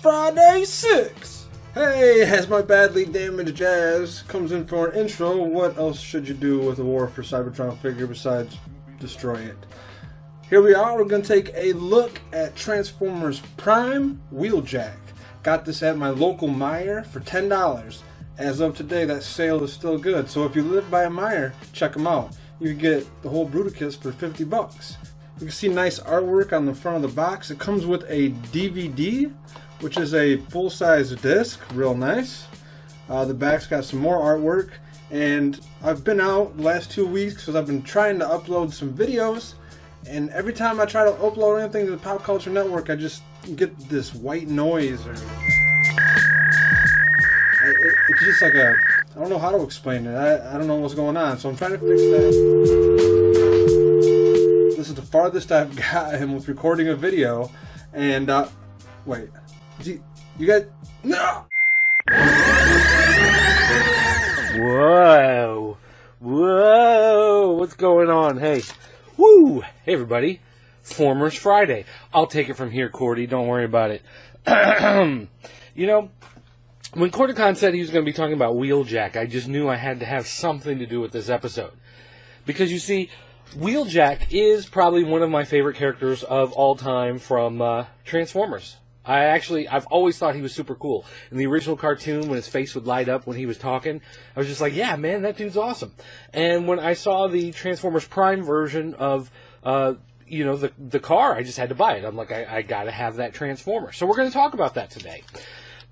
Friday 6. Hey, as my badly damaged jazz comes in for an intro, what else should you do with a War for Cybertron figure besides destroy it? Here we are, we're going to take a look at Transformers Prime Wheeljack. Got this at my local Meijer for $10. As of today, that sale is still good, so if you live by a Meijer, check them out. You can get the whole Bruticus for $50. You can see nice artwork on the front of the box. It comes with a DVD, which is a full-size disc, real nice. The back's got some more artwork, and I've been out the last 2 weeks because I've been trying to upload some videos, and every time I try to upload anything to the Pop Culture Network, I just get this white noise, or it's just like a, I don't know how to explain it. I don't know what's going on, so I'm trying to fix that. This is the farthest I've gotten with recording a video, and wait, you guys, no! Whoa, what's going on? Hey, woo, hey everybody, Formers Friday. I'll take it from here, Cordy, don't worry about it. You know, when Corticon said he was going to be talking about Wheeljack, I just knew I had to have something to do with this episode. Because you see, Wheeljack is probably one of my favorite characters of all time from Transformers. I've always thought he was super cool. In the original cartoon, when his face would light up when he was talking, I was just like, yeah, man, that dude's awesome. And when I saw the Transformers Prime version of, the car, I just had to buy it. I'm like, I gotta have that Transformer. So we're going to talk about that today.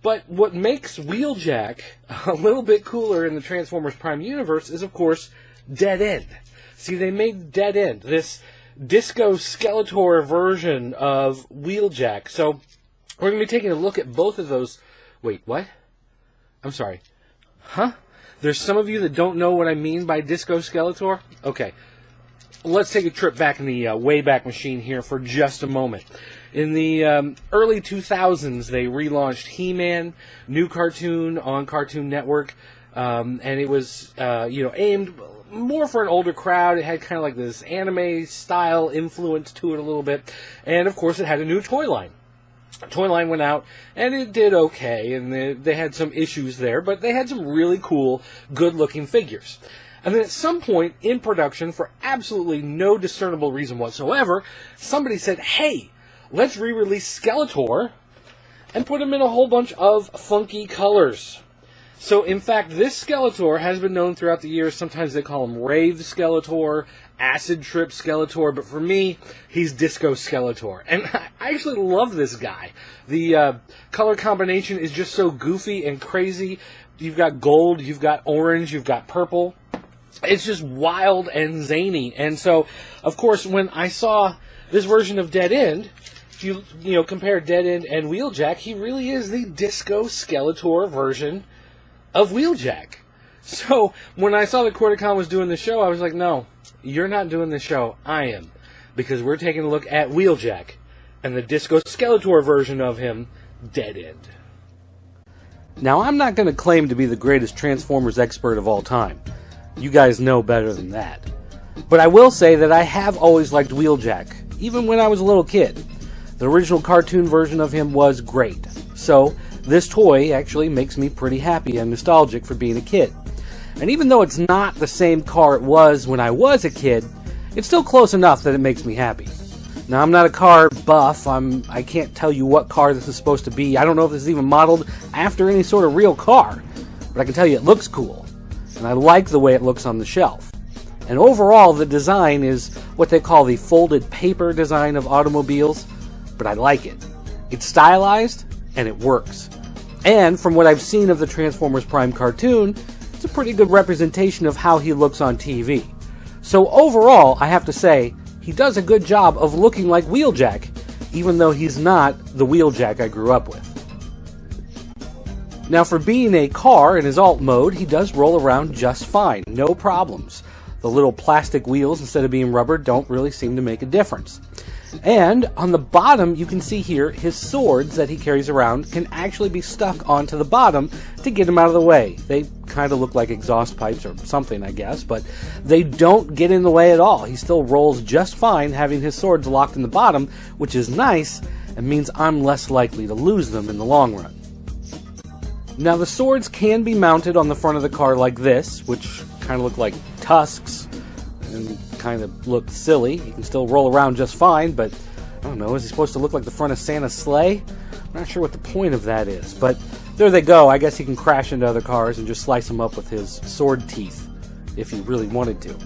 But what makes Wheeljack a little bit cooler in the Transformers Prime universe is, of course, Dead End. See, they made Dead End, this Disco Skeletor version of Wheeljack. So we're going to be taking a look at both of those. Wait, what? I'm sorry. Huh? There's some of you that don't know what I mean by Disco Skeletor? Okay. Let's take a trip back in the Wayback Machine here for just a moment. In the early 2000s, they relaunched He-Man, new cartoon on Cartoon Network, and it was, aimed more for an older crowd. It had kind of like this anime-style influence to it a little bit, and of course, it had a new toy line. The toy line went out, and it did okay, and they had some issues there, but they had some really cool, good-looking figures. And then at some point in production, for absolutely no discernible reason whatsoever, somebody said, hey, let's re-release Skeletor and put him in a whole bunch of funky colors. So, in fact, this Skeletor has been known throughout the years. Sometimes they call him Rave Skeletor, Acid Trip Skeletor, but for me, he's Disco Skeletor. And I actually love this guy. The color combination is just so goofy and crazy. You've got gold, you've got orange, you've got purple. It's just wild and zany. And so, of course, when I saw this version of Dead End, if you compare Dead End and Wheeljack, he really is the Disco Skeletor version of Wheeljack. So, when I saw that Corticon was doing the show, I was like, no, you're not doing the show, I am. Because we're taking a look at Wheeljack and the Disco Skeletor version of him, Dead End. Now, I'm not going to claim to be the greatest Transformers expert of all time. You guys know better than that. But I will say that I have always liked Wheeljack, even when I was a little kid. The original cartoon version of him was great. So, this toy actually makes me pretty happy and nostalgic for being a kid. And even though it's not the same car it was when I was a kid, it's still close enough that it makes me happy. Now, I'm not a car buff. I can't tell you what car this is supposed to be. I don't know if this is even modeled after any sort of real car. But I can tell you it looks cool. And I like the way it looks on the shelf. And overall, the design is what they call the folded paper design of automobiles. But I like it. It's stylized, and it works. And from what I've seen of the Transformers Prime cartoon, it's a pretty good representation of how he looks on TV. So overall, I have to say, he does a good job of looking like Wheeljack, even though he's not the Wheeljack I grew up with. Now, for being a car in his alt mode, he does roll around just fine, no problems. The little plastic wheels, instead of being rubber, don't really seem to make a difference. And on the bottom, you can see here, his swords that he carries around can actually be stuck onto the bottom to get him out of the way. They kind of look like exhaust pipes or something, I guess, but they don't get in the way at all. He still rolls just fine having his swords locked in the bottom, which is nice, and means I'm less likely to lose them in the long run. Now the swords can be mounted on the front of the car like this, which kind of look like tusks and kind of look silly. You can still roll around just fine, but I don't know, is it supposed to look like the front of Santa's sleigh? I'm not sure what the point of that is, but there they go. I guess he can crash into other cars and just slice them up with his sword teeth if he really wanted to.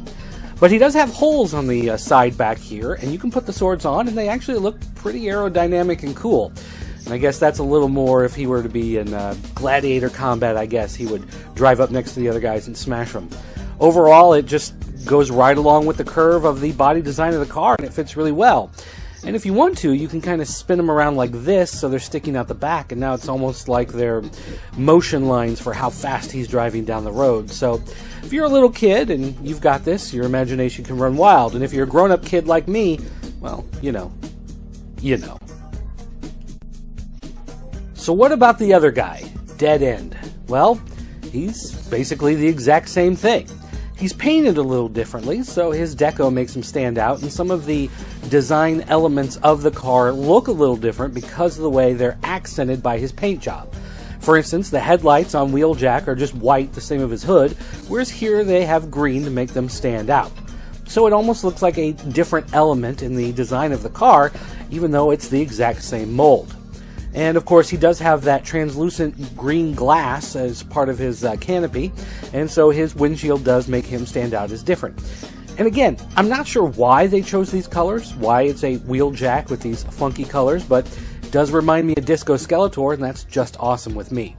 But he does have holes on the side back here, and you can put the swords on, and they actually look pretty aerodynamic and cool. And I guess that's a little more if he were to be in gladiator combat. I guess he would drive up next to the other guys and smash them. Overall, it just goes right along with the curve of the body design of the car, and it fits really well. And if you want to, you can kind of spin them around like this so they're sticking out the back, and now it's almost like they're motion lines for how fast he's driving down the road. So if you're a little kid and you've got this, your imagination can run wild. And if you're a grown-up kid like me, well, you know. So what about the other guy, Dead End? Well, he's basically the exact same thing. He's painted a little differently, so his deco makes him stand out, and some of the design elements of the car look a little different because of the way they're accented by his paint job. For instance, the headlights on Wheeljack are just white, the same as his hood, whereas here they have green to make them stand out. So it almost looks like a different element in the design of the car, even though it's the exact same mold. And of course, he does have that translucent green glass as part of his canopy, and so his windshield does make him stand out as different. And again, I'm not sure why they chose these colors, why it's a Wheeljack with these funky colors, but it does remind me of Disco Skeletor, and that's just awesome with me.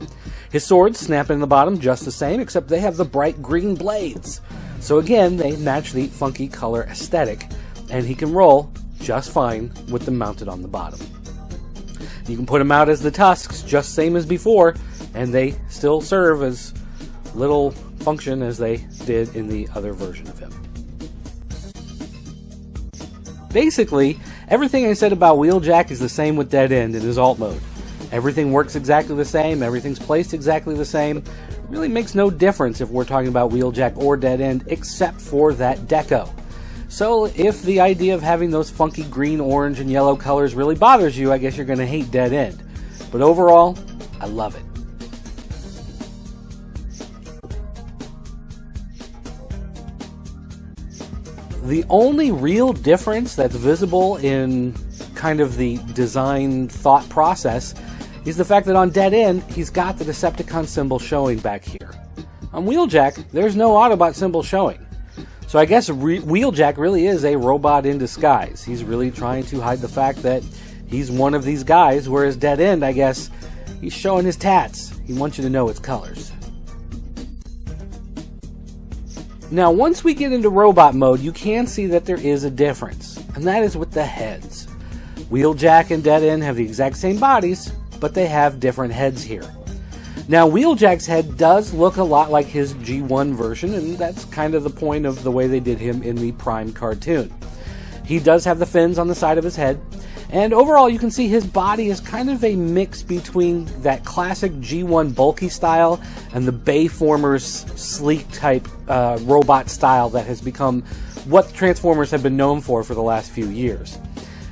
His swords snap in the bottom just the same, except they have the bright green blades. So again, they match the funky color aesthetic, and he can roll just fine with them mounted on the bottom. You can put them out as the tusks, just same as before, and they still serve as little function as they did in the other version of him. Basically, everything I said about Wheeljack is the same with Dead End in his alt mode. Everything works exactly the same, everything's placed exactly the same. It really makes no difference if we're talking about Wheeljack or Dead End, except for that deco. So if the idea of having those funky green, orange, and yellow colors really bothers you, I guess you're going to hate Dead End. But overall, I love it. The only real difference that's visible in kind of the design thought process is the fact that on Dead End, he's got the Decepticon symbol showing back here. On Wheeljack, there's no Autobot symbol showing. So I guess Wheeljack really is a robot in disguise. He's really trying to hide the fact that he's one of these guys, whereas Dead End, I guess, he's showing his tats. He wants you to know its colors. Now, once we get into robot mode, you can see that there is a difference, and that is with the heads. Wheeljack and Dead End have the exact same bodies, but they have different heads here. Now, Wheeljack's head does look a lot like his G1 version, and that's kind of the point of the way they did him in the Prime cartoon. He does have the fins on the side of his head, and overall you can see his body is kind of a mix between that classic G1 bulky style and the Bayformers sleek type robot style that has become what Transformers have been known for the last few years.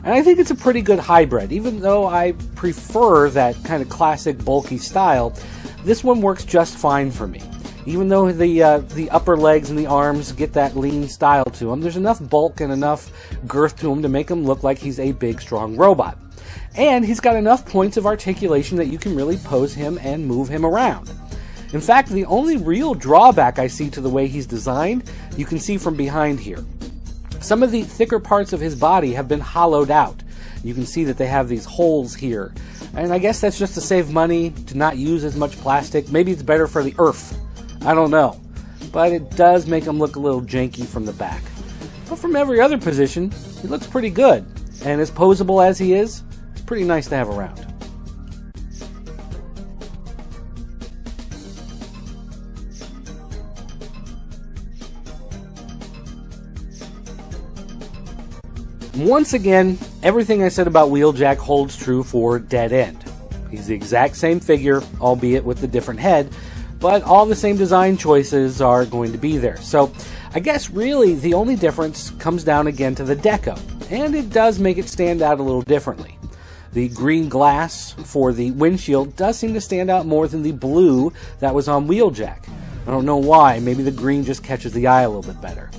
And I think it's a pretty good hybrid. Even though I prefer that kind of classic bulky style, this one works just fine for me. Even though the upper legs and the arms get that lean style to him, there's enough bulk and enough girth to him to make him look like he's a big, strong robot. And he's got enough points of articulation that you can really pose him and move him around. In fact, the only real drawback I see to the way he's designed, you can see from behind here. Some of the thicker parts of his body have been hollowed out. You can see that they have these holes here. And I guess that's just to save money, to not use as much plastic. Maybe it's better for the earth. I don't know. But it does make him look a little janky from the back. But from every other position, he looks pretty good. And as posable as he is, it's pretty nice to have around. Once again, everything I said about Wheeljack holds true for Dead End. He's the exact same figure, albeit with a different head, but all the same design choices are going to be there. So I guess really the only difference comes down again to the deco, and it does make it stand out a little differently. The green glass for the windshield does seem to stand out more than the blue that was on Wheeljack. I don't know why. Maybe the green just catches the eye a little bit better.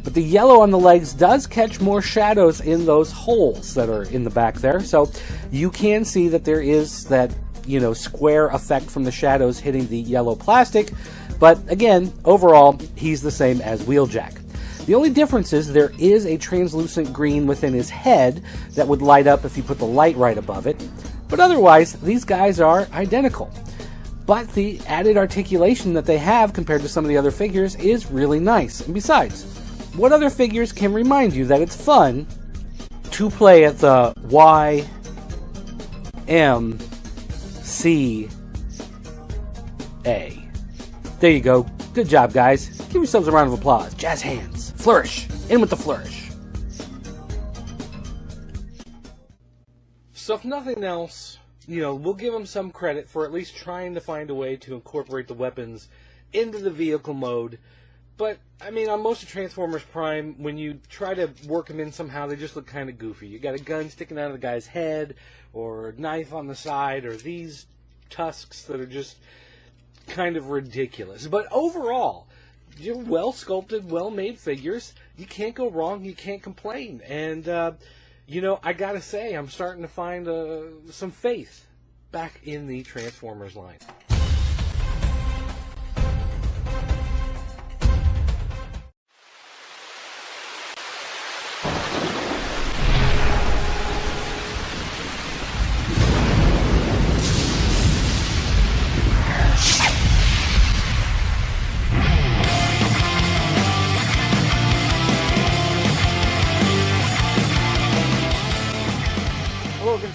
But the yellow on the legs does catch more shadows in those holes that are in the back there. So you can see that there is that, square effect from the shadows hitting the yellow plastic. But again, overall, he's the same as Wheeljack. The only difference is there is a translucent green within his head that would light up if you put the light right above it. But otherwise, these guys are identical. But the added articulation that they have compared to some of the other figures is really nice. And besides, what other figures can remind you that it's fun to play at the YMCA? There you go. Good job, guys. Give yourselves a round of applause. Jazz hands. Flourish. In with the flourish. So if nothing else, we'll give them some credit for at least trying to find a way to incorporate the weapons into the vehicle mode. But, on most of Transformers Prime, when you try to work them in somehow, they just look kind of goofy. You got a gun sticking out of the guy's head, or a knife on the side, or these tusks that are just kind of ridiculous. But overall, you're well-sculpted, well-made figures. You can't go wrong. You can't complain. And, I gotta say, I'm starting to find some faith back in the Transformers line.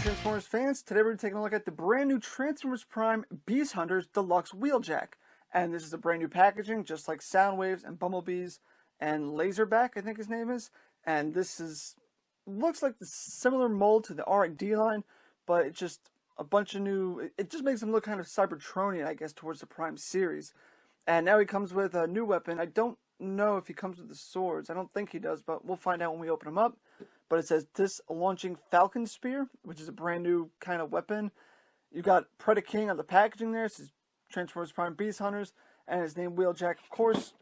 Transformers fans, today we're taking a look at the brand new Transformers Prime Beast Hunters Deluxe Wheeljack. And this is a brand new packaging, just like Soundwaves and Bumblebees and Laserback, I think his name is. And this looks like the similar mold to the R&D line, but it's just a bunch of new, it just makes him look kind of Cybertronian, I guess, towards the Prime series. And now he comes with a new weapon. I don't know if he comes with the swords. I don't think he does, but we'll find out when we open him up. But it says this launching Falcon Spear, which is a brand new kind of weapon. You've got Predaking on the packaging there. It says Transformers Prime Beast Hunters, and his name Wheeljack, of course.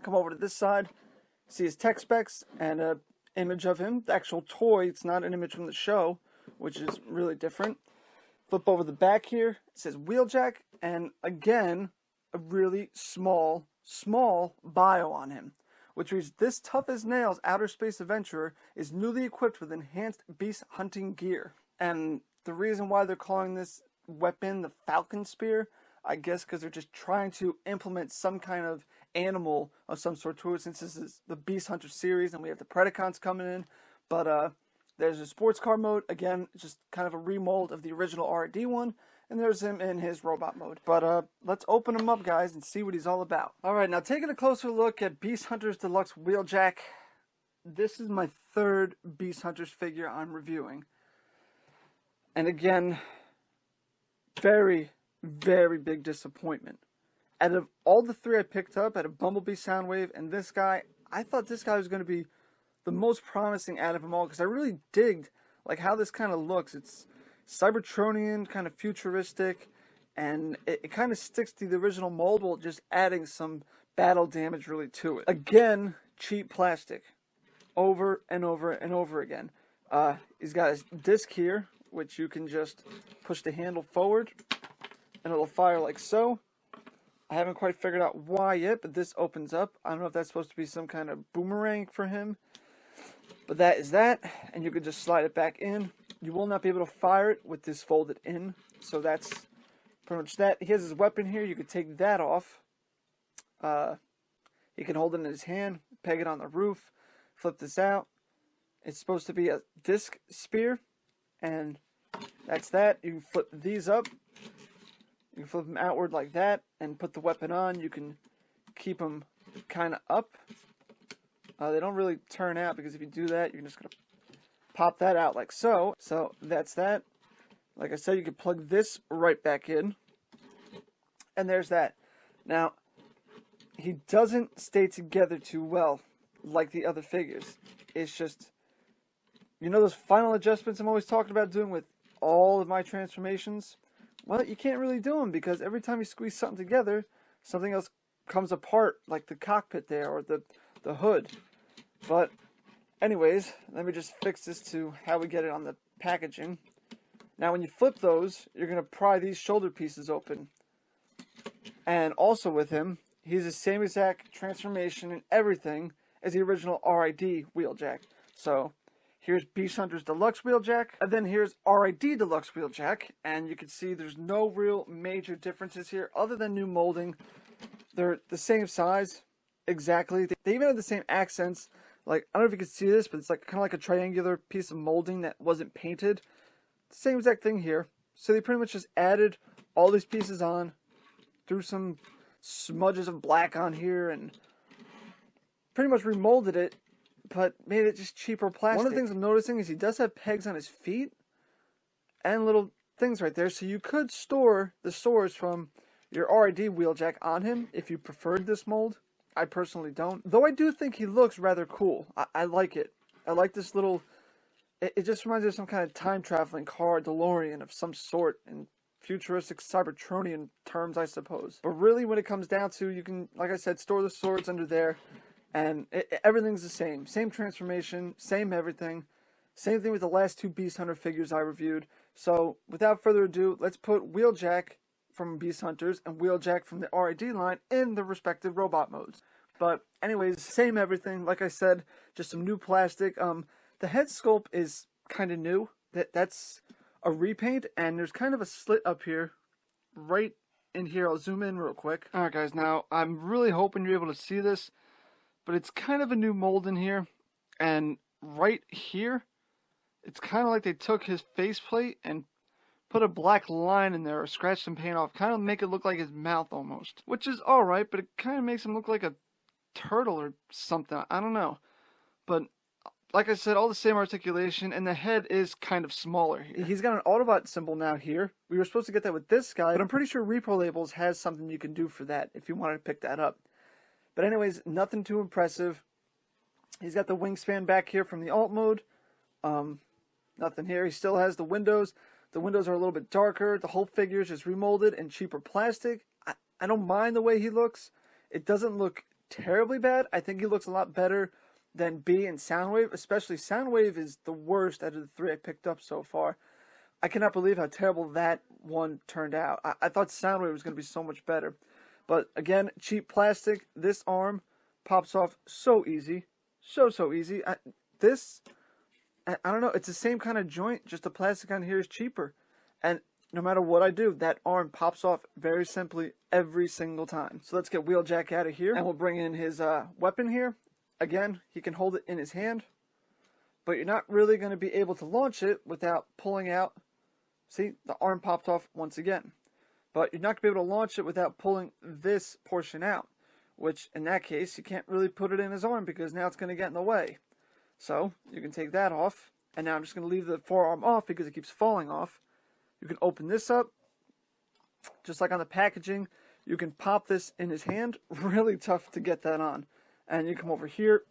Come over to this side, see his tech specs and an image of him. The actual toy, it's not an image from the show, which is really different. Flip over the back here, it says Wheeljack, and again, a really small bio on him, which reads, this tough-as-nails outer space adventurer is newly equipped with enhanced beast hunting gear. And the reason why they're calling this weapon the Falcon Spear, I guess because they're just trying to implement some kind of animal of some sort to it, since this is the Beast Hunter series and we have the Predacons coming in. But there's a sports car mode, again, just kind of a remold of the original R&D one. And there's him in his robot mode. But let's open him up, guys, and see what he's all about. Alright, now taking a closer look at Beast Hunters Deluxe Wheeljack. This is my third Beast Hunters figure I'm reviewing. And again, very, very big disappointment. Out of all the three I picked up, out of Bumblebee, Soundwave, and this guy, I thought this guy was going to be the most promising out of them all, because I really digged how this kind of looks. It's Cybertronian, kind of futuristic, and it kind of sticks to the original mold while just adding some battle damage really to it. Again, cheap plastic. Over and over and over again. He's got his disc here, which you can just push the handle forward, and it'll fire like so. I haven't quite figured out why yet, but this opens up. I don't know if that's supposed to be some kind of boomerang for him. But that is that, and you can just slide it back in. You will not be able to fire it with this folded in, so that's pretty much that. He has his weapon here. You could take that off. He can hold it in his hand, peg it on the roof, flip this out. It's supposed to be a disc spear, and that's that. You can flip these up. You can flip them outward like that, and put the weapon on. You can keep them kind of up. They don't really turn out, because if you do that, you're just going to pop that out like so. So that's that. Like I said, you can plug this right back in. And there's that. Now, he doesn't stay together too well like the other figures. It's just, those final adjustments I'm always talking about doing with all of my transformations, well, you can't really do them because every time you squeeze something together, something else comes apart, like the cockpit there or the hood. But anyways, let me just fix this to how we get it on the packaging. Now when you flip those, you're going to pry these shoulder pieces open. And also with him, he's the same exact transformation and everything as the original RID Wheeljack. So here's Beast Hunter's Deluxe Wheeljack, and then here's RID Deluxe Wheeljack, and you can see there's no real major differences here other than new molding. They're the same size, exactly. They even have the same accents. Like, I don't know if you can see this, but it's like kind of like a triangular piece of molding that wasn't painted. Same exact thing here. So they pretty much just added all these pieces on, threw some smudges of black on here, and pretty much remolded it, but made it just cheaper plastic. One of the things I'm noticing is he does have pegs on his feet and little things right there, so you could store the swords from your RID Wheeljack on him if you preferred this mold. I personally don't. Though I do think he looks rather cool. I like it. I like this little... It just reminds me of some kind of time-traveling car, DeLorean of some sort, in futuristic Cybertronian terms, I suppose. But really, when it comes down to, you can, like I said, store the swords under there, and everything's the same. Same transformation, same everything. Same thing with the last two Beast Hunter figures I reviewed. So, without further ado, let's put Wheeljack from Beast Hunters and Wheeljack from the RID line in the respective robot modes. But anyways, same everything. Like I said, just some new plastic. The head sculpt is kind of new. That's a repaint, and there's kind of a slit up here, right in here. I'll zoom in real quick. Alright guys, now I'm really hoping you're able to see this, but it's kind of a new mold in here, and right here, it's kind of like they took his faceplate and put a black line in there or scratched some paint off, kind of make it look like his mouth almost. Which is alright, but it kind of makes him look like a turtle or something. I don't know. But like I said, all the same articulation, and the head is kind of smaller here. He's got an Autobot symbol now here. We were supposed to get that with this guy, but I'm pretty sure Repro Labels has something you can do for that if you wanted to pick that up. But anyways, nothing too impressive. He's got the wingspan back here from the alt mode. Nothing here. He still has the windows. The windows are a little bit darker. The whole figure is just remolded in cheaper plastic. I don't mind the way he looks. It doesn't look terribly bad. I think he looks a lot better than B and Soundwave. Especially Soundwave is the worst out of the three I picked up so far. I cannot believe how terrible that one turned out. I thought Soundwave was going to be so much better. But again, cheap plastic. This arm pops off so easy. So easy. I don't know, it's the same kind of joint, just the plastic on here is cheaper. And no matter what I do, that arm pops off very simply every single time. So let's get Wheeljack out of here, and we'll bring in his weapon here. Again, he can hold it in his hand, but you're not really going to be able to launch it without pulling out. See, the arm popped off once again. But you're not going to be able to launch it without pulling this portion out, which in that case, you can't really put it in his arm because now it's going to get in the way. So, you can take that off, and now I'm just going to leave the forearm off because it keeps falling off. You can open this up, just like on the packaging. You can pop this in his hand, really tough to get that on. And you come over here,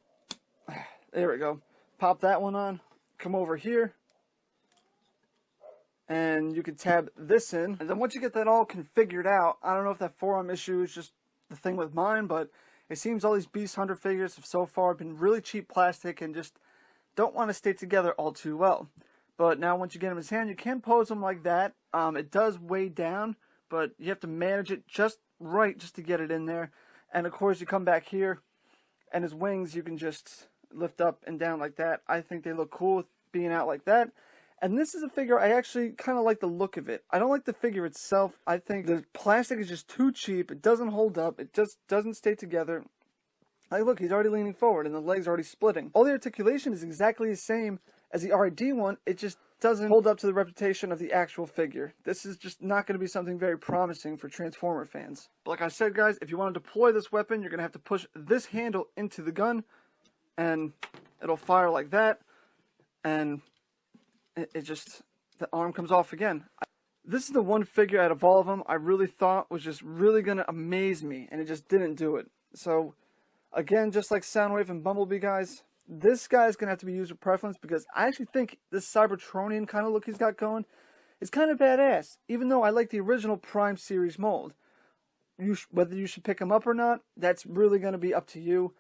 there we go, pop that one on, come over here, and you can tab this in. And then once you get that all configured out, I don't know if that forearm issue is just the thing with mine, but it seems all these Beast Hunter figures have so far been really cheap plastic and just don't want to stay together all too well. But now once you get him in his hand, you can pose him like that. It does weigh down, but you have to manage it just right just to get it in there. And of course you come back here, and his wings you can just lift up and down like that. I think they look cool with being out like that. And this is a figure I actually kind of like the look of it. I don't like the figure itself. I think the plastic is just too cheap. It doesn't hold up. It just doesn't stay together. Like, look, he's already leaning forward and the legs are already splitting. All the articulation is exactly the same as the RID one. It just doesn't hold up to the reputation of the actual figure. This is just not going to be something very promising for Transformer fans. But like I said, guys, if you want to deploy this weapon, you're going to have to push this handle into the gun, and it'll fire like that, and it just, the arm comes off again. This is the one figure out of all of them I really thought was just really going to amaze me, and it just didn't do it. So, again, just like Soundwave and Bumblebee, guys, this guy's going to have to be user preference because I actually think this Cybertronian kind of look he's got going It's kind of badass, even though I like the original Prime series mold. Whether you should pick him up or not, that's really going to be up to you.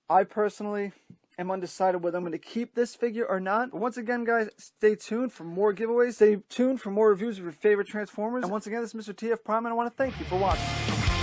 I personally am undecided whether I'm going to keep this figure or not. But once again, guys, stay tuned for more giveaways. Stay tuned for more reviews of your favorite Transformers. And once again, this is Mr. TF Prime, and I want to thank you for watching.